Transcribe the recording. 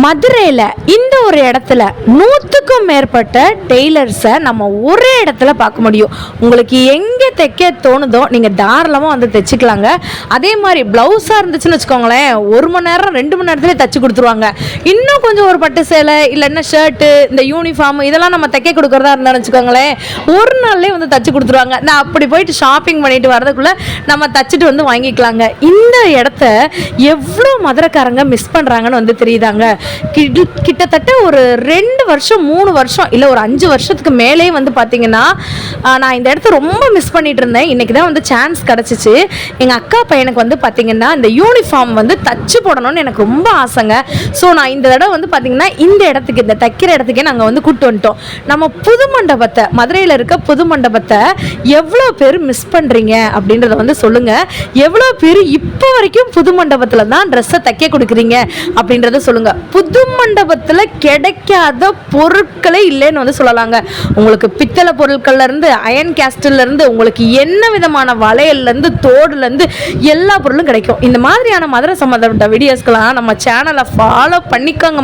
மதுரையில் இந்த ஒரு இடத்துல 100க்கும் மேற்பட்ட டெய்லர்ஸை நம்ம ஒரே இடத்துல பார்க்க முடியும். உங்களுக்கு எங்கே தைக்க தோணுதோ நீங்கள் தாராளமாக வந்து தைச்சிக்கலாங்க. அதே மாதிரி ப்ளவுஸாக இருந்துச்சுன்னு வச்சுக்கோங்களேன், 1 மணி நேரம் 2 மணி நேரத்துலேயே தைச்சி கொடுத்துருவாங்க. இன்னும் கொஞ்சம் ஒரு பட்டு சேலை இல்லைன்னா ஷர்ட்டு, இந்த யூனிஃபார்ம் இதெல்லாம் நம்ம தைக்க கொடுக்குறதா இருந்தாலும் வச்சுக்கோங்களேன், ஒரு நாள்லேயே வந்து தைச்சி கொடுத்துருவாங்க. நான் அப்படி போயிட்டு ஷாப்பிங் பண்ணிட்டு வரதுக்குள்ளே நம்ம தைச்சிட்டு வந்து வாங்கிக்கலாங்க. இந்த இடத்த எவ்வளோ மதுரைக்காரங்க மிஸ் பண்ணுறாங்கன்னு வந்து தெரியுதாங்க. கிட்டத்தட்ட ஒரு 2 வருஷம் 3 வருஷம் இல்லை ஒரு 5 வருஷத்துக்கு மேலே வந்து பார்த்தீங்கன்னா நான் இந்த இடத்த ரொம்ப மிஸ் பண்ணிட்டு இருந்தேன். இன்றைக்கி தான் வந்து சான்ஸ் கிடச்சிச்சு. எங்கள் அக்கா பையனுக்கு வந்து பார்த்தீங்கன்னா இந்த யூனிஃபார்ம் வந்து தச்சு போடணும்னு எனக்கு ரொம்ப ஆசைங்க. ஸோ நான் இந்த தடவை வந்து பார்த்தீங்கன்னா இந்த இடத்துக்கு, இந்த தைக்கிற இடத்துக்கே நாங்கள் வந்து கூப்பிட்டு வந்துட்டோம். நம்ம புது மண்டபத்தை, மதுரையில் இருக்க புது மண்டபத்தை எவ்வளோ பேர் மிஸ் பண்ணுறீங்க அப்படின்றத வந்து சொல்லுங்கள். எவ்வளோ பேர் இப்போ வரைக்கும் புது மண்டபத்தில் தான் ட்ரெஸ்ஸை தைக்க கொடுக்குறீங்க அப்படின்றத சொல்லுங்கள். புது மண்டபத்தில் கிடைக்காத பொருட்களே இல்லைன்னு வந்து சொல்லலாங்க. உங்களுக்கு பித்தளை பொருட்கள்லேருந்து, அயன் கேஸ்டிலேருந்து, உங்களுக்கு என்ன விதமான வளையல்லேருந்து, தோடுலேருந்து எல்லா பொருளும் கிடைக்கும். இந்த மாதிரியான மதுரை சம்மந்தப்பட்ட வீடியோஸ்க்கெல்லாம் நம்ம சேனலை ஃபாலோ பண்ணிக்கோங்க.